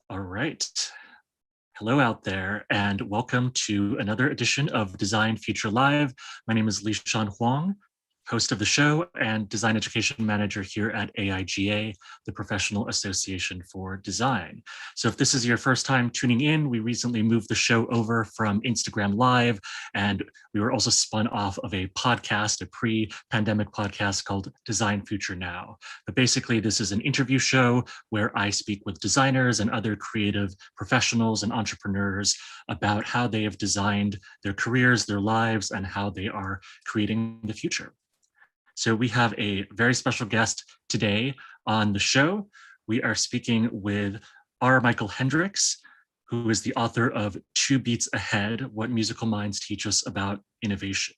All right. Hello out there, and welcome to another edition of Design Future Live. My name is Lee-Sean Huang, host of the show and Design Education Manager here at AIGA, the Professional Association for Design. So if this is your first time tuning in, we recently moved the show over from Instagram Live, and we were also spun off of a podcast, a pre-pandemic podcast called Design Future Now. But basically, this is an interview show where I speak with designers and other creative professionals and entrepreneurs about how they have designed their careers, their lives, and how they are creating the future. So we have a very special guest today on the show. We are speaking with Michael Hendrix, who is the author of 2 Beats Ahead, What Musical Minds Teach Us About Innovation.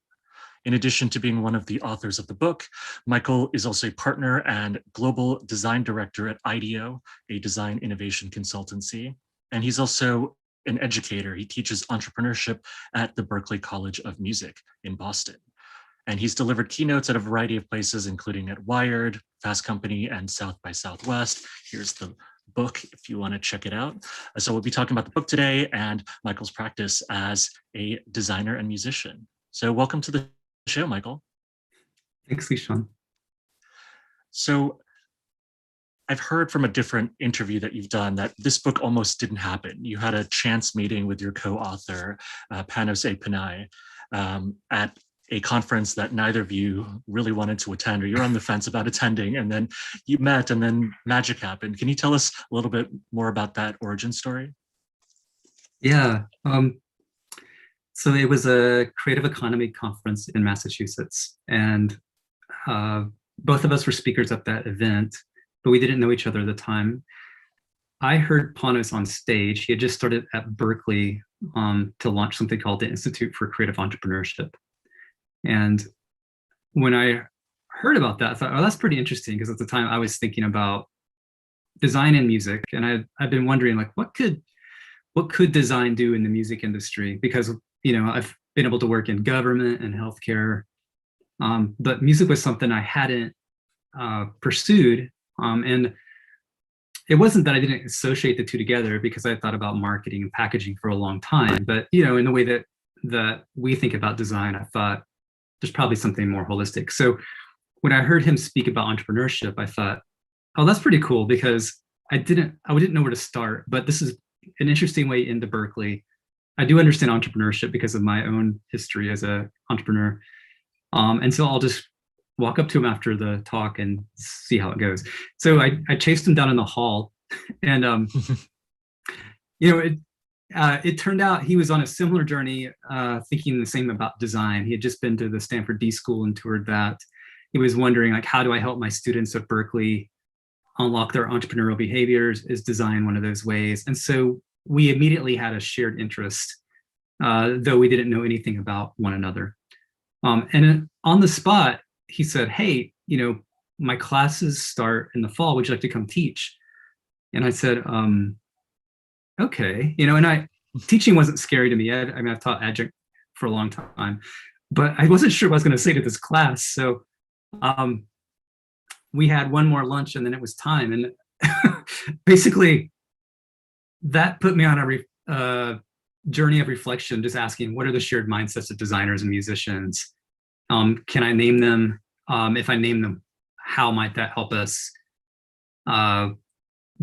In addition to being one of the authors of the book, Michael is also a partner and global design director at IDEO, a design innovation consultancy. And he's also an educator. He teaches entrepreneurship at the Berklee College of Music in Boston. And he's delivered keynotes at a variety of places, including at Wired, Fast Company, and South by Southwest. Here's the book if you want to check it out. So we'll be talking about the book today and Michael's practice as a designer and musician. So welcome to the show, Michael. Thanks, Lee-Sean. So I've heard from a different interview that you've done that this book almost didn't happen. You had a chance meeting with your co-author, Panos A. Pillai, at a conference that neither of you really wanted to attend, or you're on the fence about attending, and then you met and then magic happened. Can you tell us a little bit more about that origin story? Yeah, so it was a creative economy conference in Massachusetts, and both of us were speakers at that event, but we didn't know each other at the time. I heard Panos on stage. He had just started at Berklee to launch something called the Institute for Creative Entrepreneurship. And when I heard about that, I thought, oh, that's pretty interesting, because at the time I was thinking about design and music, and I've been wondering, like, what could design do in the music industry? Because, you know, I've been able to work in government and healthcare, but music was something I hadn't pursued, and it wasn't that I didn't associate the two together, because I thought about marketing and packaging for a long time. But, you know, in the way that we think about design, I thought there's probably something more holistic. So when I heard him speak about entrepreneurship, I thought, oh, that's pretty cool, because I didn't know where to start, but this is an interesting way into Berklee. I do understand entrepreneurship because of my own history as an entrepreneur. And so I'll just walk up to him after the talk and see how it goes. So I chased him down in the hall, and you know, it turned out he was on a similar journey, thinking the same about design. He had just been to the Stanford D School and toured that. He was wondering, like, how do I help my students at Berklee unlock their entrepreneurial behaviors? Is design one of those ways? And so we immediately had a shared interest, though we didn't know anything about one another. And on the spot, he said, hey, you know, my classes start in the fall. Would you like to come teach? And I said, okay, you know, and teaching wasn't scary to me. I mean, I've taught adjunct for a long time, but I wasn't sure what I was going to say to this class. So we had one more lunch, and then it was time. And basically, that put me on a journey of reflection, just asking, what are the shared mindsets of designers and musicians? Can I name them? If I name them, how might that help us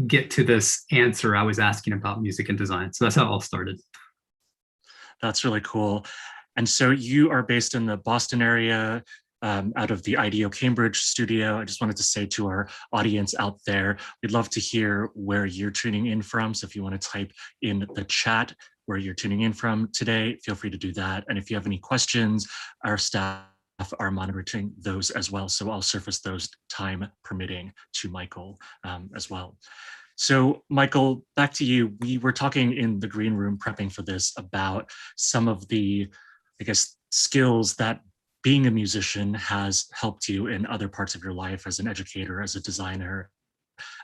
get to this answer I was asking about music and design? So that's how it all started. That's really cool. And so you are based in the Boston area, out of the IDEO Cambridge studio. I just wanted to say to our audience out there, we'd love to hear where you're tuning in from. So if you want to type in the chat where you're tuning in from today, feel free to do that. And if you have any questions, our staff are monitoring those as well. So I'll surface those, time permitting, to Michael as well. So Michael, back to you. We were talking in the green room prepping for this about some of the, I guess, skills that being a musician has helped you in other parts of your life as an educator, as a designer.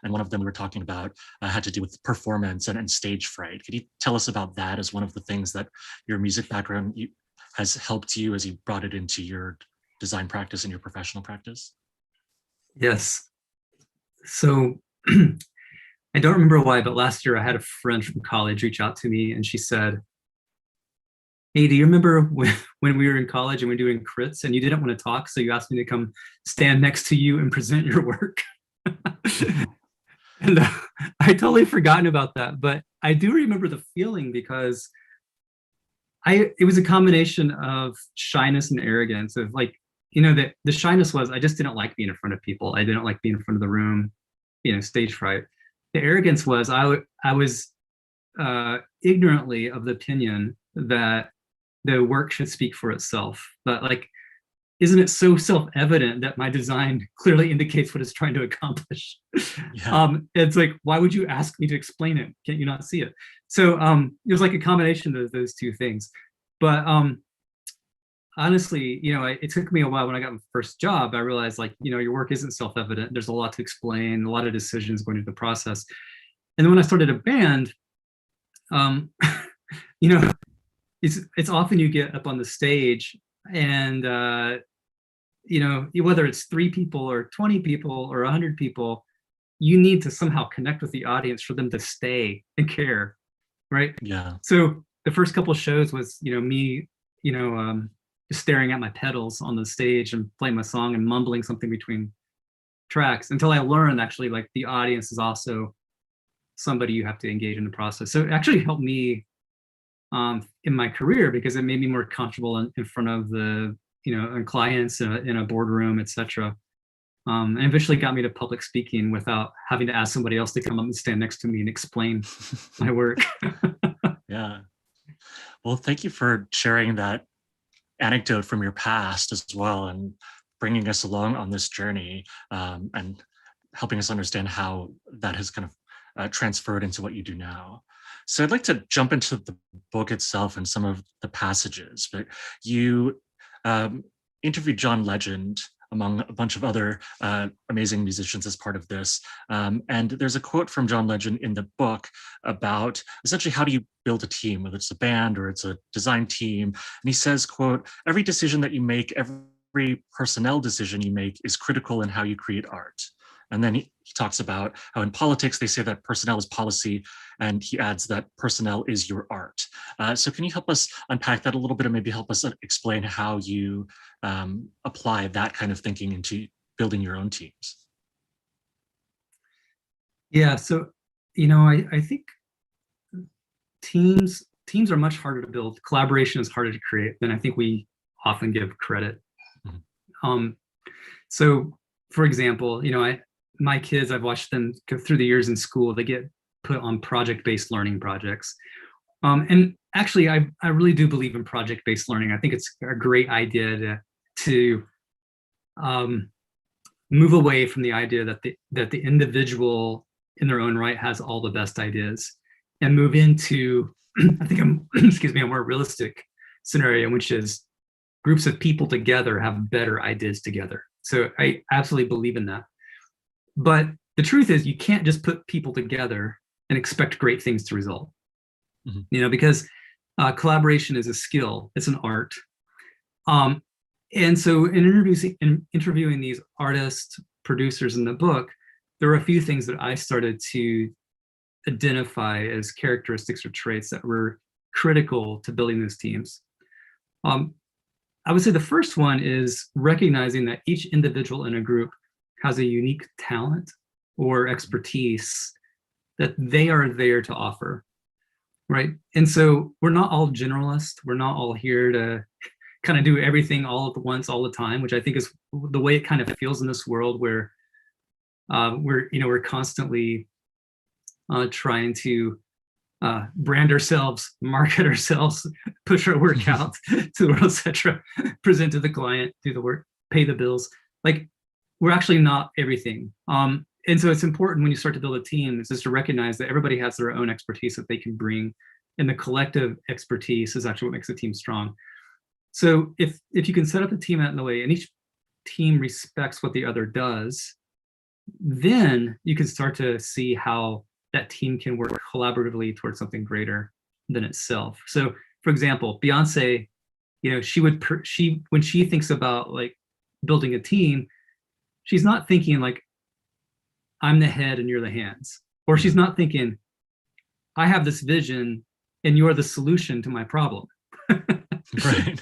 And one of them we were talking about had to do with performance and stage fright. Could you tell us about that as one of the things that your music background has helped you as you brought it into your design practice and your professional practice? Yes. So I don't remember why, but last year I had a friend from college reach out to me and she said, "Hey, do you remember when we were in college and we were doing crits and you didn't want to talk, so you asked me to come stand next to you and present your work?" And I totally forgotten about that, but I do remember the feeling because it was a combination of shyness and arrogance of like, the shyness was I just didn't like being in front of people. I didn't like being in front of the room, stage fright. The arrogance was I was ignorantly of the opinion that the work should speak for itself. But like, isn't it so self-evident that my design clearly indicates what it's trying to accomplish? Yeah. It's like, why would you ask me to explain it? Can't you not see it? So it was like a combination of those two things. But honestly, it took me a while. When I got my first job, I realized like, your work isn't self-evident. There's a lot to explain, a lot of decisions going into the process. And then when I started a band, it's often you get up on the stage and whether it's 3 people or 20 people or 100 people, you need to somehow connect with the audience for them to stay and care, right? Yeah. So the first couple of shows was me just staring at my pedals on the stage and playing my song and mumbling something between tracks until I learned actually like the audience is also somebody you have to engage in the process. So it actually helped me in my career because it made me more comfortable in front of the clients in a boardroom, etc. And eventually got me to public speaking without having to ask somebody else to come up and stand next to me and explain my work. Yeah. Well, thank you for sharing that anecdote from your past as well and bringing us along on this journey and helping us understand how that has kind of transferred into what you do now. So I'd like to jump into the book itself and some of the passages. But you interviewed John Legend among a bunch of other amazing musicians as part of this. And there's a quote from John Legend in the book about essentially how do you build a team, whether it's a band or it's a design team. And he says, quote, "Every decision that you make, every personnel decision you make is critical in how you create art." And then he talks about how in politics, they say that personnel is policy, and he adds that personnel is your art. So can you help us unpack that a little bit and maybe help us explain how you apply that kind of thinking into building your own teams? Yeah, so, I think teams are much harder to build. Collaboration is harder to create than I think we often give credit. Mm-hmm. So, for example, my kids, I've watched them go through the years in school. They get put on project-based learning projects. And actually, I really do believe in project-based learning. I think it's a great idea to move away from the idea that the individual in their own right has all the best ideas and move into, I think, a more realistic scenario, which is groups of people together have better ideas together. So I absolutely believe in that. But the truth is you can't just put people together and expect great things to result. Mm-hmm. Because collaboration is a skill, it's an art. And so in interviewing these artists, producers in the book, there were a few things that I started to identify as characteristics or traits that were critical to building those teams. I would say the first one is recognizing that each individual in a group has a unique talent or expertise that they are there to offer, right? And so we're not all generalists. We're not all here to kind of do everything all at once, all the time, which I think is the way it kind of feels in this world where we're constantly trying to brand ourselves, market ourselves, push our work out to the world, etc., present to the client, do the work, pay the bills. Like, we're actually not everything. And so it's important when you start to build a team is just to recognize that everybody has their own expertise that they can bring, and the collective expertise is actually what makes a team strong. So if you can set up a team out in the way and each team respects what the other does, then you can start to see how that team can work collaboratively towards something greater than itself. So, for example, Beyonce, when she thinks about like building a team, she's not thinking like, I'm the head and you're the hands. Or she's not thinking, I have this vision and you're the solution to my problem. Right.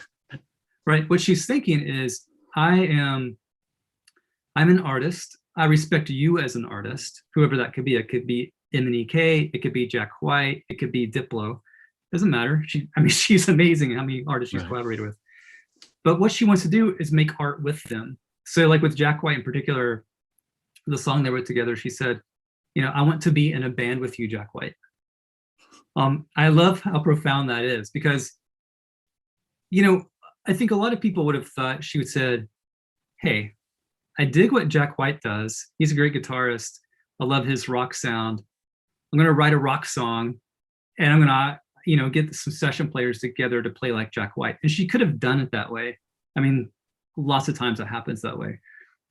Right. What she's thinking is, I'm an artist. I respect you as an artist, whoever that could be. It could be M&EK, it could be Jack White, it could be Diplo. Doesn't matter. She's amazing how many artists she's collaborated with. But what she wants to do is make art with them. So like with Jack White in particular, the song they wrote together, she said, I want to be in a band with you, Jack White. I love how profound that is, because, I think a lot of people would have thought she would said, hey, I dig what Jack White does. He's a great guitarist. I love his rock sound. I'm going to write a rock song and I'm going to, get some session players together to play like Jack White. And she could have done it that way. I mean, lots of times it happens that way.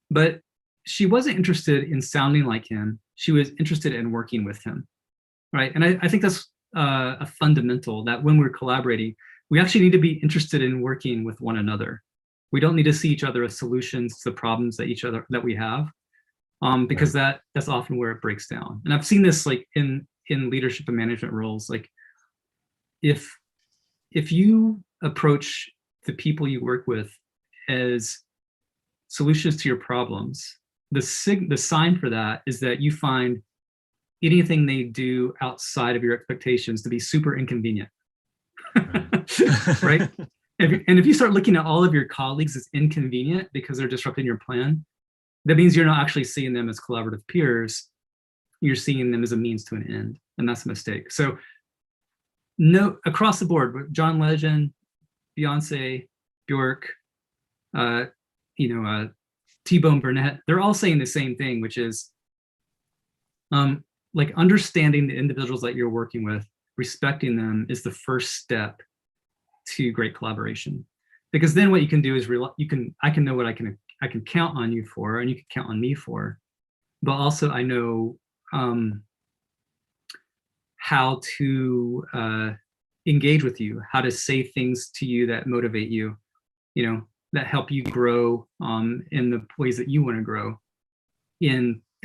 But she wasn't interested in sounding like him. She was interested in working with him, right? And I think that's a fundamental, that when we're collaborating, we actually need to be interested in working with one another. We don't need to see each other as solutions to the problems that we have, because that's often where it breaks down. And I've seen this like in leadership and management roles. Like if you approach the people you work with as solutions to your problems, the sign for that is that you find anything they do outside of your expectations to be super inconvenient. Right? And if you start looking at all of your colleagues as inconvenient because they're disrupting your plan, that means you're not actually seeing them as collaborative peers. You're seeing them as a means to an end, and that's a mistake. So, no, across the board, John Legend, Beyonce, Bjork, T-Bone Burnett, they're all saying the same thing, which is like understanding the individuals that you're working with, respecting them is the first step to great collaboration. Because then what you can do is I can know what I can count on you for, and you can count on me for, but also I know how to engage with you, how to say things to you that motivate you, that help you grow in the ways that you want to grow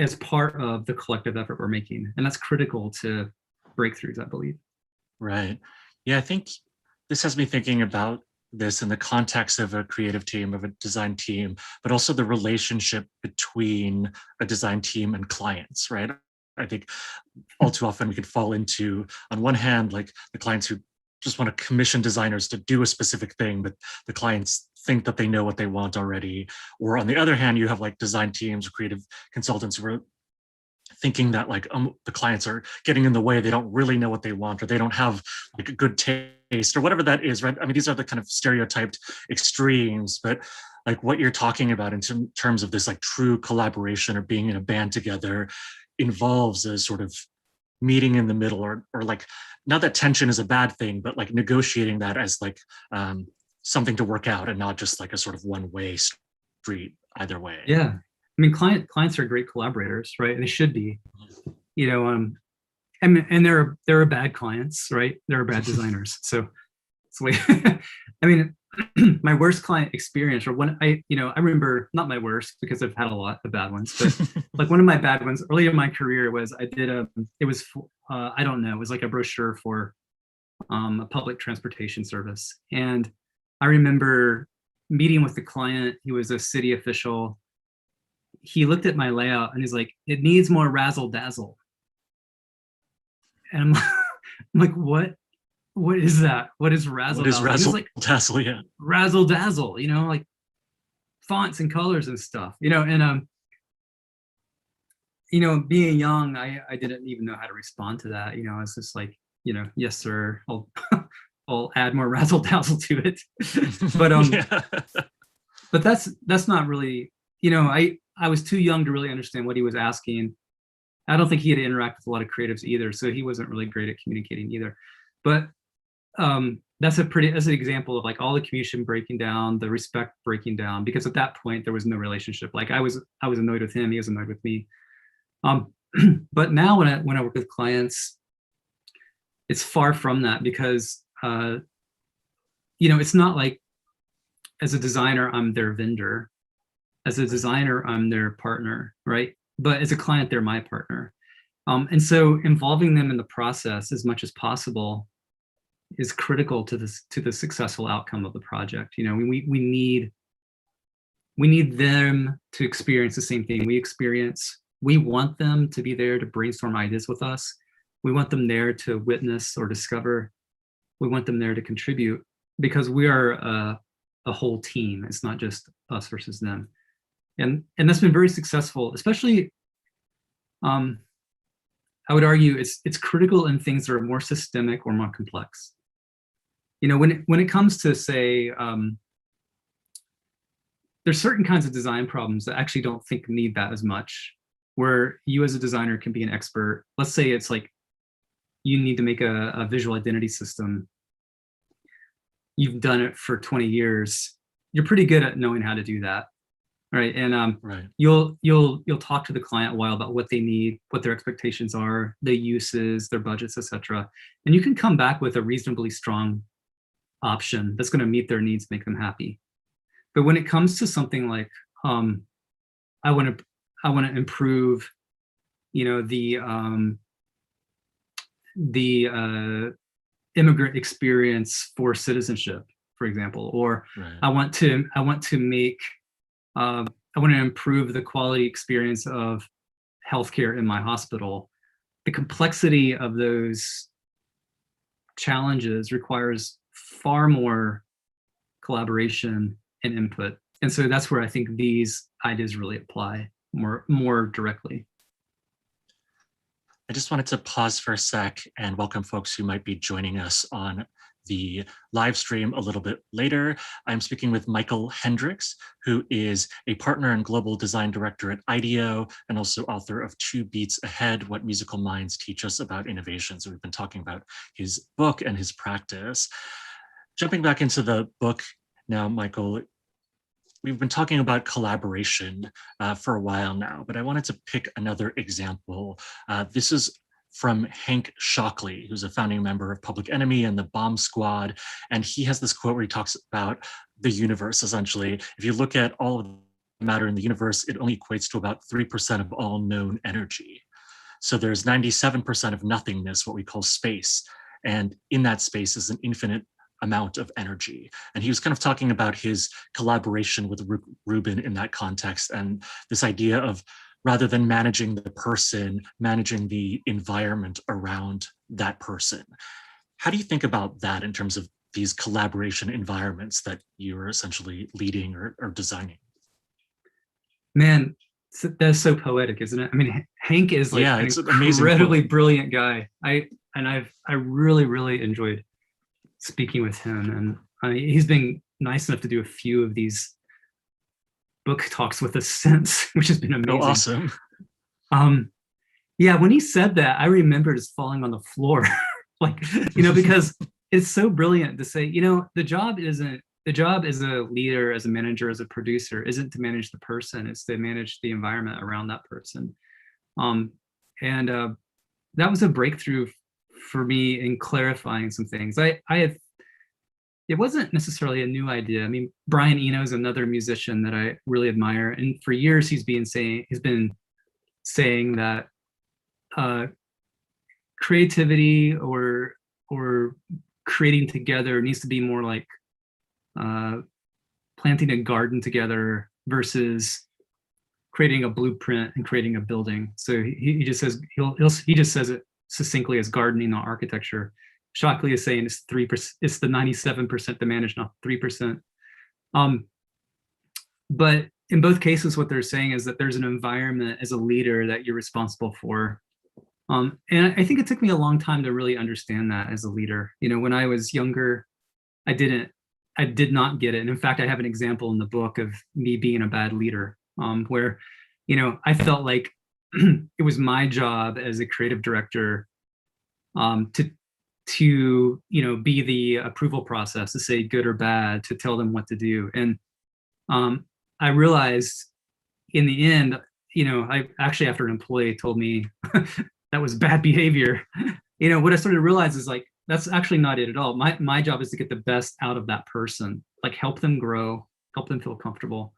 as part of the collective effort we're making. And that's critical to breakthroughs, I believe. Right. Yeah, I think this has me thinking about this in the context of a creative team, of a design team, but also the relationship between a design team and clients, right? I think all too often we could fall into, on one hand, like the clients who just want to commission designers to do a specific thing, but the clients think that they know what they want already. Or on the other hand, you have like design teams or creative consultants who are thinking that like the clients are getting in the way, they don't really know what they want, or they don't have like a good taste, or whatever that is, right? I mean, these are the kind of stereotyped extremes, but like what you're talking about in terms of this like true collaboration or being in a band together involves a sort of meeting in the middle, or like, not that tension is a bad thing, but like negotiating that as like something to work out and not just like a sort of one-way street either way. Yeah. I mean, clients are great collaborators, right? They should be, and there are bad clients, right? There are bad designers. So it's the way, I mean, my worst client experience, or when I remember, not my worst because I've had a lot of bad ones, but like one of my bad ones early in my career was I don't know, it was like a brochure for a public transportation service. And I remember meeting with the client. He was a city official. He looked at my layout and he's like, it needs more razzle dazzle. And I'm like, what is that? What is razzle dazzle? Razzle dazzle? Yeah. Razzle dazzle, like fonts and colors and stuff, and being young, I didn't even know how to respond to that. I was just like, yes, sir, I'll add more razzle dazzle to it. But yeah. But that's not really, I was too young to really understand what he was asking. I don't think he had to interact with a lot of creatives either, so he wasn't really great at communicating either. But that's an example of like all the communication breaking down, the respect breaking down, because at that point there was no relationship. Like I was annoyed with him, he was annoyed with me. But now when I work with clients, it's far from that, because it's not like as a designer I'm their vendor. As a designer, I'm their partner, right? But as a client, they're my partner. And so involving them in the process as much as possible is critical to the successful outcome of the project. You know, we need them to experience the same thing we experience. We want them to be there to brainstorm ideas with us. We want them there to witness or discover. We want them there to contribute, because we are a whole team. It's not just us versus them. And that's been very successful, especially, I would argue it's critical in things that are more systemic or more complex. You know, when it comes to, say, there's certain kinds of design problems that actually don't think need that as much, where you as a designer can be an expert. Let's say it's like you need to make a visual identity system. You've done it for 20 years. You're pretty good at knowing how to do that, right? And Right. you'll talk to the client a while about what they need, what their expectations are, the uses, their budgets, etc. And you can come back with a reasonably strong option that's going to meet their needs, make them happy. But when it comes to something like, I want to improve, you know, the immigrant experience for citizenship, for example, or Right. I want to improve the quality experience of healthcare in my hospital. The complexity of those challenges requires far more collaboration and input. And so that's where I think these ideas really apply more directly. I just wanted to pause for a sec and welcome folks who might be joining us on the live stream a little bit later. I'm speaking with Michael Hendrix, who is a partner and global design director at IDEO and also author of 2 Beats Ahead, What Musical Minds Teach Us About Innovation. So we've been talking about his book and his practice. Jumping back into the book now, Michael, we've been talking about collaboration for a while now, but I wanted to pick another example. This is from Hank Shockley, who's a founding member of Public Enemy and the Bomb Squad. And he has this quote where he talks about the universe, essentially. If you look at all of the matter in the universe, it only equates to about 3% of all known energy. So there's 97% of nothingness, what we call space. And in that space is an infinite amount of energy. And he was kind of talking about his collaboration with Rubin in that context, and this idea of, rather than managing the person, managing the environment around that person. How do you think about that in terms of these collaboration environments that you're essentially leading or designing? Man, that's so poetic, isn't it? I mean, Hank is like an it's an amazing incredibly quote. brilliant guy. I really enjoyed speaking with him, and he's been nice enough to do a few of these book talks with us since, which has been amazing. Oh, awesome. Yeah, when he said that, I remember just falling on the floor, like, you know, because it's so brilliant to say, you know, the job as a leader, as a manager, as a producer, isn't to manage the person, it's to manage the environment around that person. And that was a breakthrough for me in clarifying some things. It wasn't necessarily a new idea. I mean, Brian Eno is another musician that I really admire, and for years he's been saying that creativity or creating together needs to be more like planting a garden together versus creating a blueprint and creating a building. So he just says he just says it succinctly as gardening, not architecture. Shockley is saying it's 3%. It's the 97% to manage, not 3%. But in both cases, what they're saying is that there's an environment as a leader that you're responsible for. And I think it took me a long time to really understand that as a leader. You know, when I was younger, I did not get it. And in fact, I have an example in the book of me being a bad leader, where, you know, I felt like it was my job as a creative director to you know, be the approval process, to say good or bad, to tell them what to do. And I realized in the end, you know, I actually, after an employee told me that was bad behavior, you know, what I started to realize is like, that's actually not it at all. My job is to get the best out of that person, like help them grow, help them feel comfortable.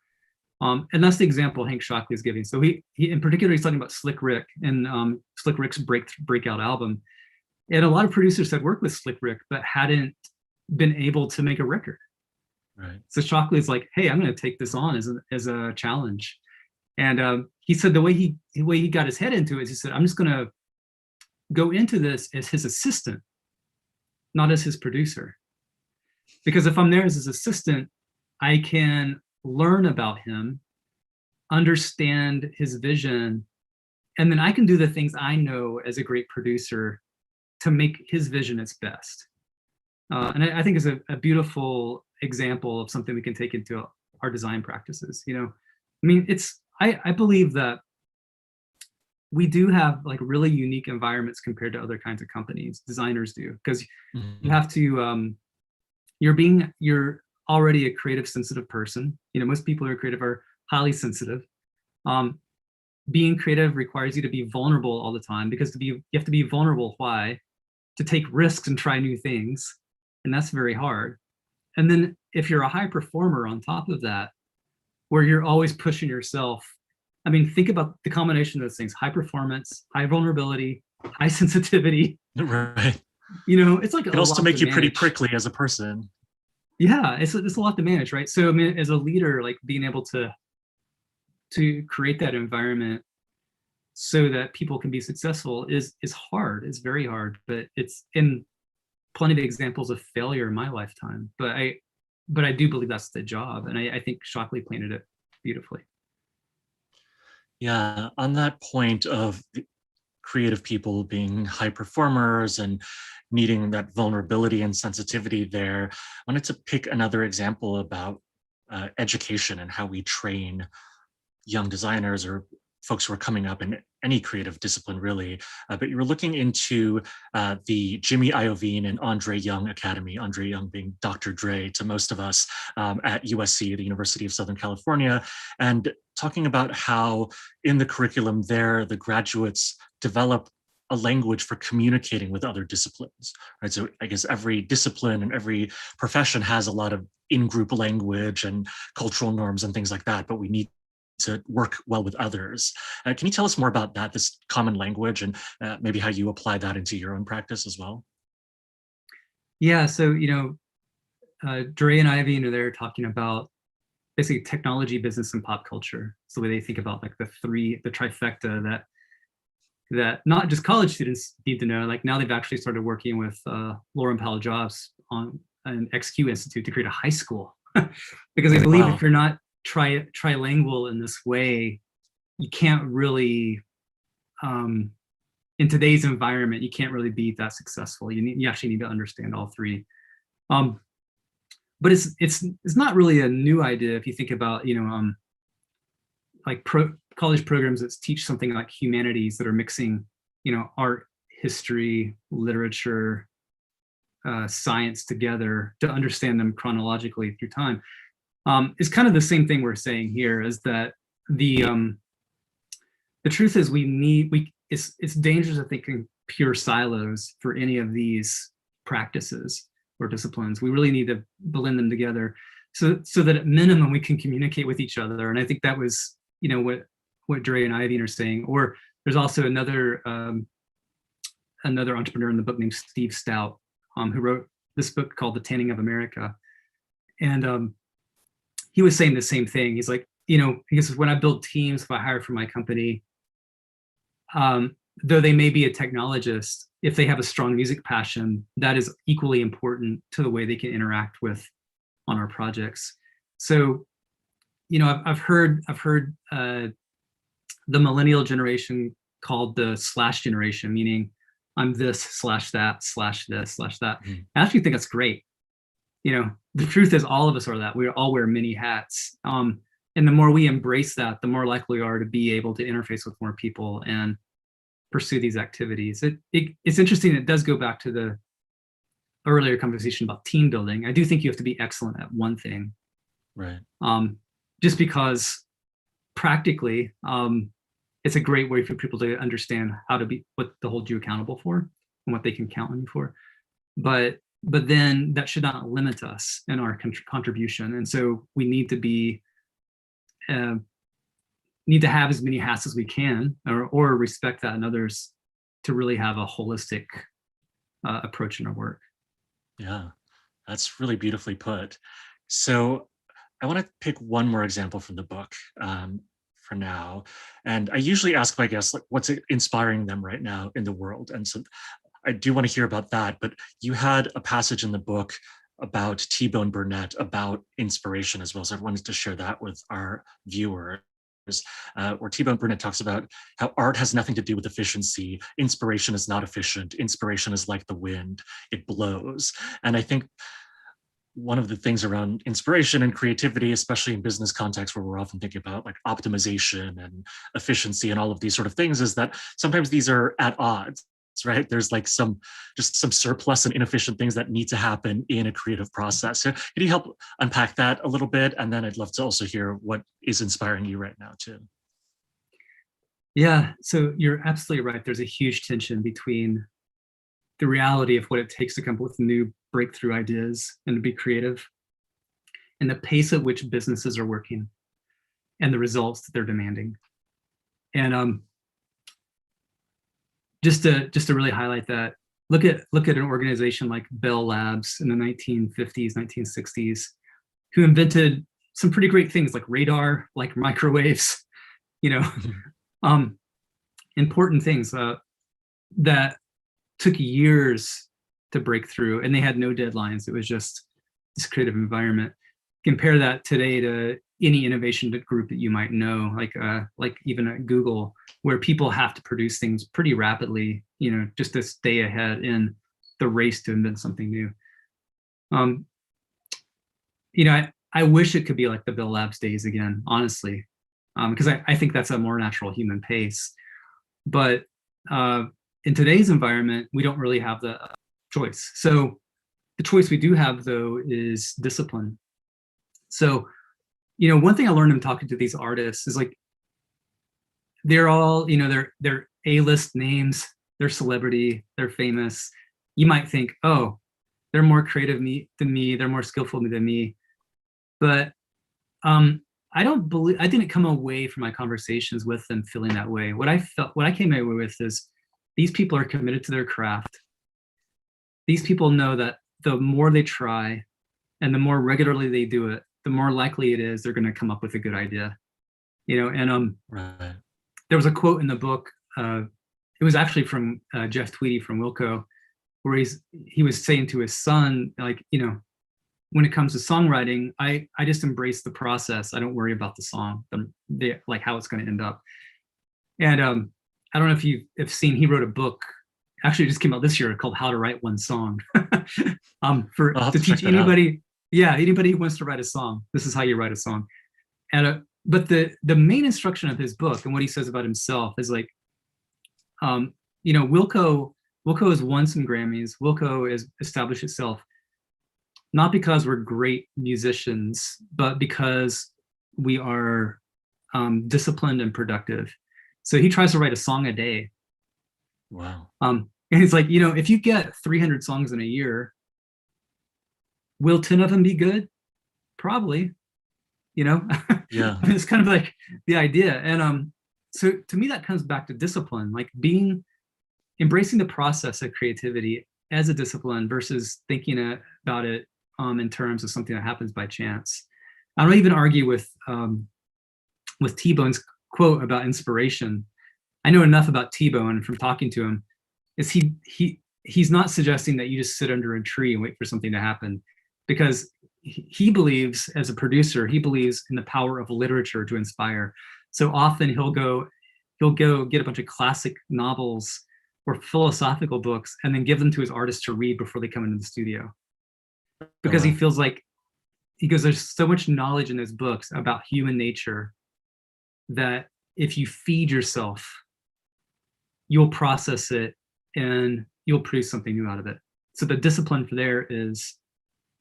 And that's the example Hank Shockley is giving. So he in particular, he's talking about Slick Rick and Slick Rick's breakout album. And a lot of producers had worked with Slick Rick, but hadn't been able to make a record. Right. So Shockley's like, hey, I'm going to take this on as a challenge. And he said the way he got his head into it is he said, I'm just going to go into this as his assistant, not as his producer. Because if I'm there as his assistant, I can learn about him, understand his vision, and then I can do the things I know as a great producer to make his vision its best. And I think is a beautiful example of something we can take into our design practices. You know, I mean, I believe that we do have like really unique environments compared to other kinds of companies, designers do, because you have to, you're already a creative, sensitive person. You know, most people who are creative are highly sensitive. Being creative requires you to be vulnerable all the time, because you have to be vulnerable. Why? To take risks and try new things. And that's very hard. And then if you're a high performer on top of that, where you're always pushing yourself, I mean, think about the combination of those things: high performance, high vulnerability, high sensitivity. Right. You know, it's like it can also make you pretty prickly as a person. Yeah, it's a lot to manage, right? So I mean, as a leader, like being able to create that environment so that people can be successful is hard. It's very hard, but it's in plenty of examples of failure in my lifetime. But I do believe that's the job, and I think Shockley painted it beautifully. Yeah, on that point of creative people being high performers and needing that vulnerability and sensitivity there, I wanted to pick another example about education and how we train young designers or folks who are coming up in any creative discipline, really. But you were looking into the Jimmy Iovine and Andre Young Academy, Andre Young being Dr. Dre to most of us, at USC, the University of Southern California, and talking about how in the curriculum there, the graduates develop a language for communicating with other disciplines, right? So I guess every discipline and every profession has a lot of in-group language and cultural norms and things like that, but we need to work well with others. Can you tell us more about that, this common language, and maybe how you apply that into your own practice as well? Yeah, so, you know, Dre and Ivy are there talking about basically technology, business, and pop culture. It's the way they think about like the trifecta that not just college students need to know. Like now they've actually started working with Lauren Powell Jobs on an XQ Institute to create a high school because they believe if you're not trilingual in this way, you can't really, in today's environment, you can't really be that successful. You actually need to understand all three. But it's not really a new idea if you think about, you know, like college programs that teach something like humanities that are mixing, you know, art, history, literature, science together to understand them chronologically through time. Is kind of the same thing we're saying here, is that the truth is it's dangerous to think in pure silos for any of these practices or disciplines. We really need to blend them together so that at minimum we can communicate with each other. And I think that was, you know, what Dre and Ivy are saying. Or there's also another entrepreneur in the book named Steve Stout, who wrote this book called The Tanning of America. And he was saying the same thing. He's like, you know, because when I build teams, if I hire for my company, though they may be a technologist, if they have a strong music passion, that is equally important to the way they can interact with on our projects. So, you know, I've heard the millennial generation called the slash generation, meaning I'm this slash that slash this slash that. Mm-hmm. I actually think that's great. You know, the truth is all of us are that. We all wear many hats. And the more we embrace that, the more likely we are to be able to interface with more people and pursue these activities. It's interesting. It does go back to the earlier conversation about team building. I do think you have to be excellent at one thing. Right. Just because practically, it's a great way for people to understand how to what to hold you accountable for and what they can count on you for. But then that should not limit us in our contribution. And so we need to be need to have as many hats as we can, or respect that in others, to really have a holistic approach in our work. Yeah, that's really beautifully put. So I want to pick one more example from the book for now. And I usually ask my guests, like, what's inspiring them right now in the world? And so I do want to hear about that, but you had a passage in the book about T-Bone Burnett, about inspiration as well. So I wanted to share that with our viewers. Where T-Bone Burnett talks about how art has nothing to do with efficiency. Inspiration is not efficient. Inspiration is like the wind, it blows. And I think one of the things around inspiration and creativity, especially in business contexts where we're often thinking about like optimization and efficiency and all of these sort of things, is that sometimes these are at odds, right? There's like some surplus and inefficient things that need to happen in a creative process. So can you help unpack that a little bit? And then I'd love to also hear what is inspiring you right now too. Yeah, so you're absolutely right. There's a huge tension between the reality of what it takes to come up with new breakthrough ideas and to be creative, and the pace at which businesses are working and the results that they're demanding. And just to really highlight that, look at an organization like Bell Labs in the 1950s, 1960s, who invented some pretty great things like radar, like microwaves, important things that took years to break through, and they had no deadlines. It was just this creative environment. Compare that today to any innovation group that you might know, like even at Google, where people have to produce things pretty rapidly, just to stay ahead in the race to invent something new. I wish it could be like the Bell Labs days again, honestly, because I think that's a more natural human pace. But in today's environment, we don't really have the choice. So the choice we do have, though, is discipline. So, one thing I learned in talking to these artists is, like, they're all, they're A-list names, they're celebrity, they're famous. You might think, oh, they're more creative than me, they're more skillful than me. But I didn't come away from my conversations with them feeling that way. What I came away with is, these people are committed to their craft. These people know that the more they try and the more regularly they do it, the more likely it is they're going to come up with a good idea. Right. There was a quote in the book. It was actually from Jeff Tweedy from Wilco, where he was saying to his son, like, when it comes to songwriting, I just embrace the process. I don't worry about the song, like how it's going to end up. And I don't know if you've seen, he wrote a book, actually it just came out this year, called How to Write One Song. To teach anybody, anybody who wants to write a song, this is how you write a song. And but the main instruction of his book and what he says about himself is like, Wilco has won some Grammys. Wilco has established itself not because we're great musicians, but because we are disciplined and productive. So he tries to write a song a day. Wow. And it's like, if you get 300 songs in a year, will 10 of them be good? Probably, Yeah. It's kind of like the idea. And so to me, that comes back to discipline, like embracing the process of creativity as a discipline versus thinking about it in terms of something that happens by chance. I don't even argue with T-Bone's quote about inspiration. I know enough about T-Bone from talking to him, is he's not suggesting that you just sit under a tree and wait for something to happen, because he believes, as a producer, he believes in the power of literature to inspire. So often he'll go get a bunch of classic novels or philosophical books and then give them to his artists to read before they come into the studio, because he feels like, he goes, there's so much knowledge in those books about human nature that if you feed yourself, you'll process it and you'll produce something new out of it. So the discipline for there is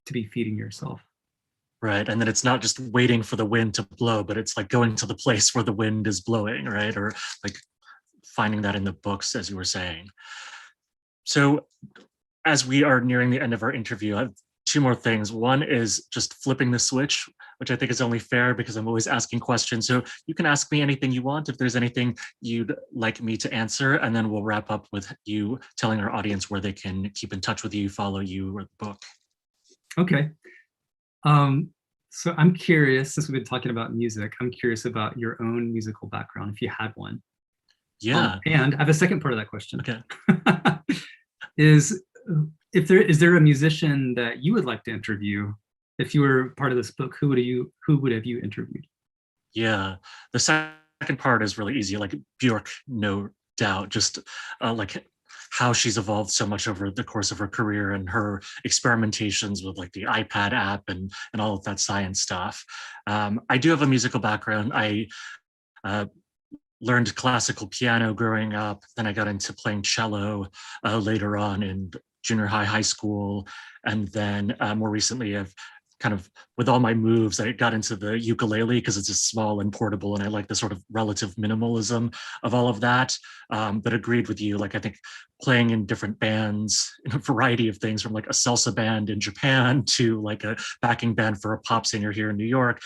to be feeding yourself. Right. And then it's not just waiting for the wind to blow, but it's like going to the place where the wind is blowing, right? Or like finding that in the books, as you were saying. So as we are nearing the end of our interview, two more things. One is just flipping the switch, which I think is only fair because I'm always asking questions. So you can ask me anything you want if there's anything you'd like me to answer, and then we'll wrap up with you telling our audience where they can keep in touch with you, follow you, or the book. Okay. So I'm curious, since we've been talking about music, I'm curious about your own musical background, if you had one. Yeah. And I have a second part of that question. Okay. Is there a musician that you would like to interview? If you were part of this book, who would have you interviewed? Yeah. The second part is really easy, like Björk, no doubt, just like how she's evolved so much over the course of her career and her experimentations with like the iPad app and all of that science stuff. I do have a musical background. I learned classical piano growing up. Then I got into playing cello later on in junior high, high school. And then more recently, I've kind of, with all my moves, I got into the ukulele because it's just small and portable, and I like the sort of relative minimalism of all of that. But agreed with you, like I think playing in different bands, in a variety of things, from like a salsa band in Japan to like a backing band for a pop singer here in New York,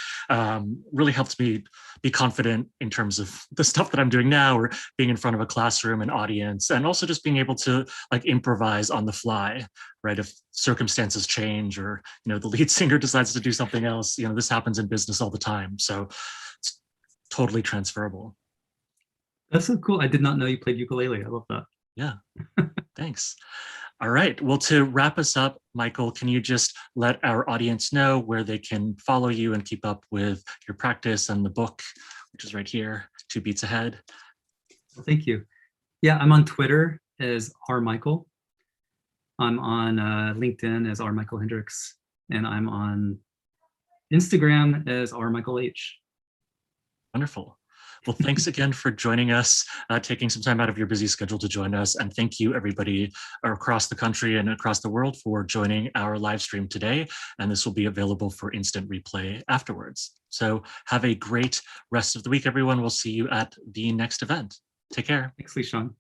really helped me be confident in terms of the stuff that I'm doing now, or being in front of a classroom and audience, and also just being able to like improvise on the fly, right? If circumstances change, or the lead singer decides to do something else, this happens in business all the time. So it's totally transferable. That's so cool. I did not know you played ukulele. I love that. Yeah, thanks. All right. Well, to wrap us up, Michael, can you just let our audience know where they can follow you and keep up with your practice and the book, which is right here, 2 beats ahead? Well, thank you. Yeah, I'm on Twitter as rmichael. I'm on LinkedIn as Michael Hendrix, and I'm on Instagram as rmichaelh. Wonderful. Well, thanks again for joining us, taking some time out of your busy schedule to join us. And thank you, everybody across the country and across the world, for joining our live stream today. And this will be available for instant replay afterwards. So have a great rest of the week, everyone. We'll see you at the next event. Take care. Thanks, Lee-Sean.